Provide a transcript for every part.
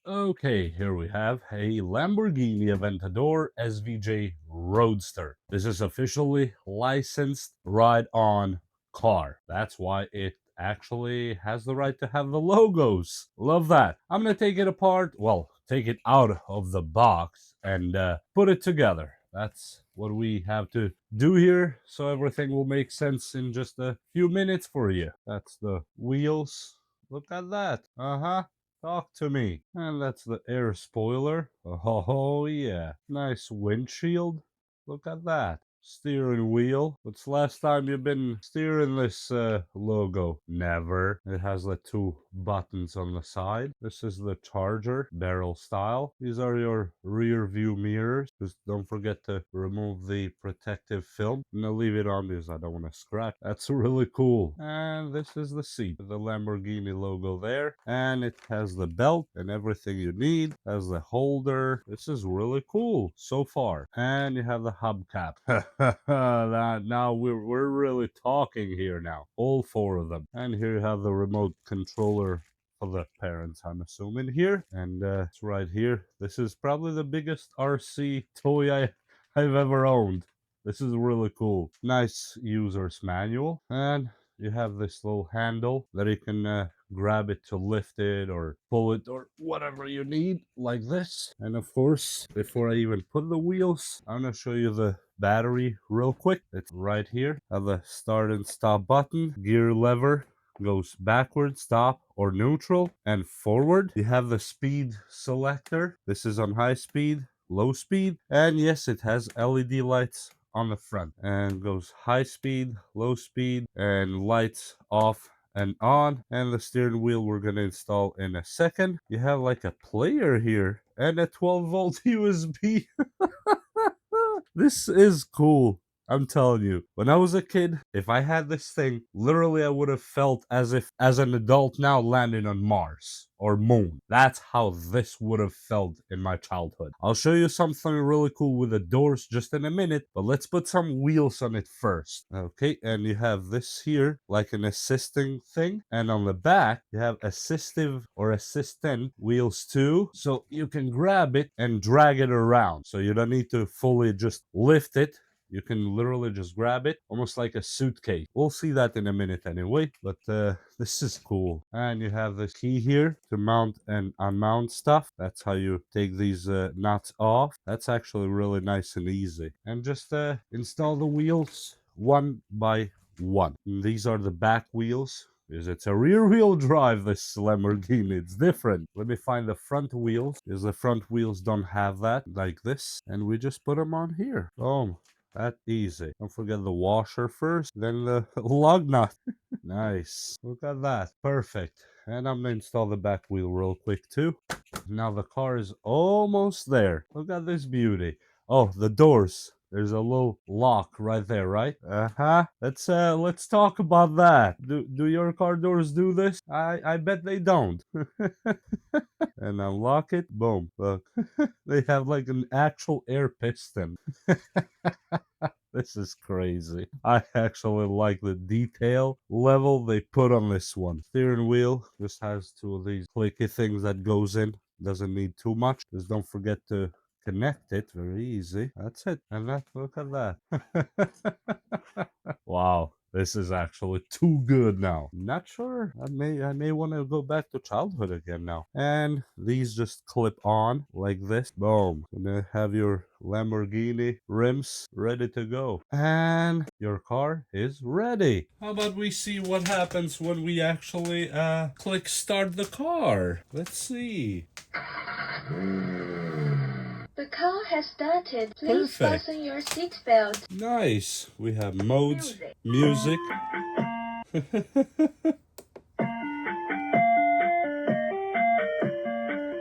Okay, here we have a Lamborghini Aventador SVJ Roadster. This is officially licensed ride-on car. That's why it actually has the right to have the logos. Love that. I'm gonna take it apart, well, take it out of the box and put it together. That's what we have to do here, so everything will make sense in just a few minutes for you. That's the wheels. Look at that. Uh-huh. Talk to me. And that's the air spoiler. Oh, yeah. Nice windshield. Look at that. Steering wheel. What's the last time you've been steering this logo? Never. It has the two buttons on the side. This is the charger, barrel style. These are your rear view mirrors. Just don't forget to remove the protective film. I'm gonna leave it on because I don't want to scratch. That's really cool. And this is the seat. The Lamborghini logo there. And it has the belt and everything you need. Has the holder. This is really cool so far. And you have the hubcap. Now we're really talking here now. All four of them. And here you have the remote controller for the parents, I'm assuming here. And it's right here. This is probably the biggest RC toy I've ever owned. This is really cool. Nice user's manual. And you have this little handle that you can grab it to lift it or pull it or whatever you need, like this. And of course, before I even put the wheels, I'm gonna show you the battery real quick. It's right here. Have the start and stop button, gear lever goes backward, stop, or neutral, and forward. You have the speed selector. This is on high speed, low speed, and yes, it has LED lights on the front, and goes high speed, low speed, and lights off and on. And the steering wheel we're gonna install in a second. You have like a player here and a 12-volt USB. This is cool. I'm telling you, when I was a kid, if I had this thing, literally I would have felt as if, as an adult now, landing on Mars or Moon. That's how this would have felt in my childhood. I'll show you something really cool with the doors just in a minute, but let's put some wheels on it first. Okay, and you have this here, like an assisting thing, and on the back, you have assistive or assistant wheels too, so you can grab it and drag it around. So you don't need to fully just lift it. You can literally just grab it, almost like a suitcase. We'll see that in a minute anyway, but this is cool. And you have this key here to mount and unmount stuff. That's how you take these nuts off. That's actually really nice and easy. And just install the wheels one by one. And these are the back wheels. Because it's a rear wheel drive, this Lamborghini. It's different. Let me find the front wheels. Because the front wheels don't have that, like this. And we just put them on here. Boom. That easy. Don't forget the washer first, then the lug nut. Nice. Look at that. Perfect. And I'm gonna install the back wheel real quick too. Now the car is almost there. Look at this beauty. Oh, the doors. There's a little lock right there, right? Uh-huh. Let's talk about that. Do your car doors do this? I bet they don't. And unlock it. Boom. Look. They have like an actual air piston. This is crazy. I actually like the detail level they put on this one. Steering wheel just has two of these clicky things that goes in. Doesn't need too much. Just don't forget to connect it. Very easy. That's it. And that, look at that. Wow. This is actually too good now. Not sure. I may want to go back to childhood again now. And these just clip on like this. Boom. Gonna have your Lamborghini rims ready to go. And your car is ready. How about we see what happens when we actually click start the car? Let's see. The car has started. Please Perfect. fasten your seatbelt. Nice. We have modes, music.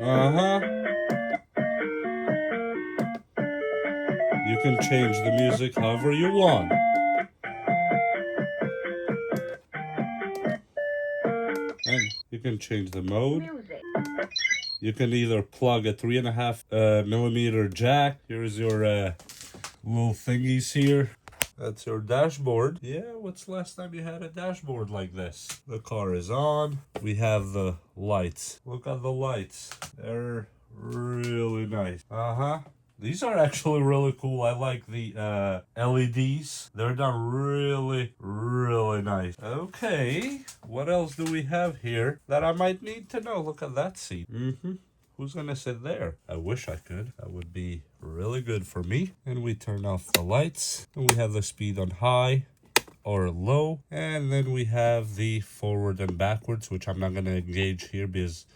Uh-huh. You can change the music however you want. And you can change the mode. Music. You can either plug a 3.5 millimeter jack. Here's your little thingies here. That's your dashboard. Yeah, what's last time you had a dashboard like this? The car is on. We have the lights. Look at the lights. They're really nice. Uh-huh. These are actually really cool. I like the LEDs. They're done really, really nice. Okay, what else do we have here that I might need to know? Look at that seat. Who's gonna sit there? I wish I could. That would be really good for me. And we turn off the lights. And we have the speed on high or low. And then we have the forward and backwards, which I'm not gonna engage here because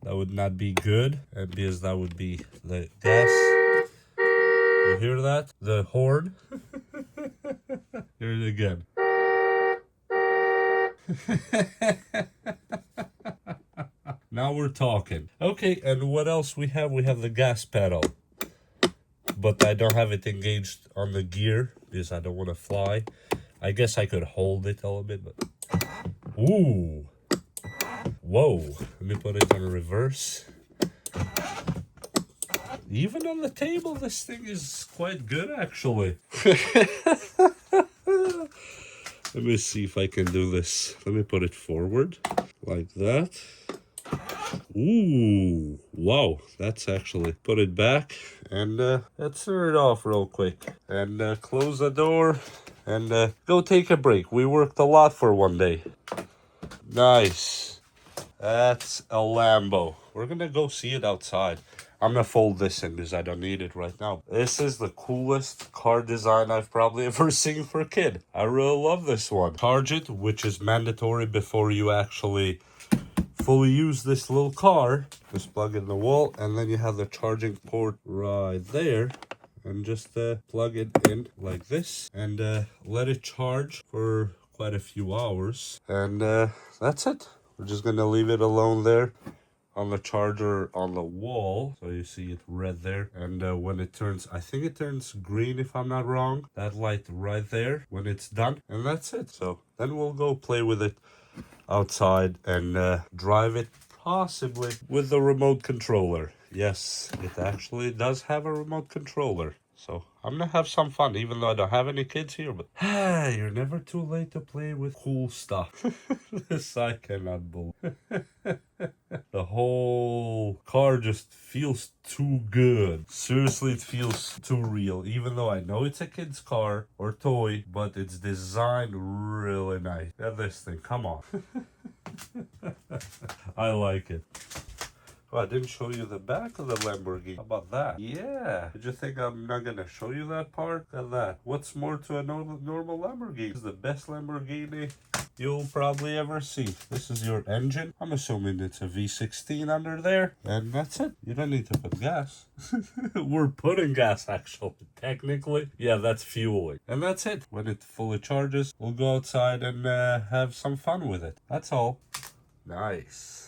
that would not be good, and because that would be the gas. You hear that? The horn. Hear it again. Now we're talking. Okay, and what else we have? We have the gas pedal. But I don't have it engaged on the gear because I don't want to fly. I guess I could hold it a little bit, but... Ooh! Whoa, let me put it on reverse. Even on the table, this thing is quite good, actually. Let me see if I can do this. Let me put it forward, like that. Ooh, wow, that's actually... Put it back, and let's turn it off real quick. And close the door, and go take a break. We worked a lot for one day. Nice. That's a Lambo. We're gonna go see it outside. I'm gonna fold this in because I don't need it right now. This is the coolest car design I've probably ever seen for a kid. I really love this one. Charge it, which is mandatory before you actually fully use this little car. Just plug in the wall, and then you have the charging port right there. And just plug it in like this, and let it charge for quite a few hours. And that's it. We're just gonna leave it alone there on the charger on the wall. So you see it red there. And when it turns, I think it turns green if I'm not wrong. That light right there when it's done. And that's it. So then we'll go play with it outside and drive it possibly with the remote controller. Yes, it actually does have a remote controller. So I'm gonna have some fun, even though I don't have any kids here. But you're never too late to play with cool stuff. This I cannot believe. The whole car just feels too good. Seriously, it feels too real. Even though I know it's a kid's car or toy, but it's designed really nice. Look at this thing, come on. I like it. Oh, I didn't show you the back of the Lamborghini. How about that? Yeah. Did you think I'm not going to show you that part? Look at that. What's more to a normal Lamborghini? This is the best Lamborghini you'll probably ever see. This is your engine. I'm assuming it's a V16 under there. And that's it. You don't need to put gas. We're putting gas, actually. Technically. Yeah, that's fueling. And that's it. When it fully charges, we'll go outside and have some fun with it. That's all. Nice.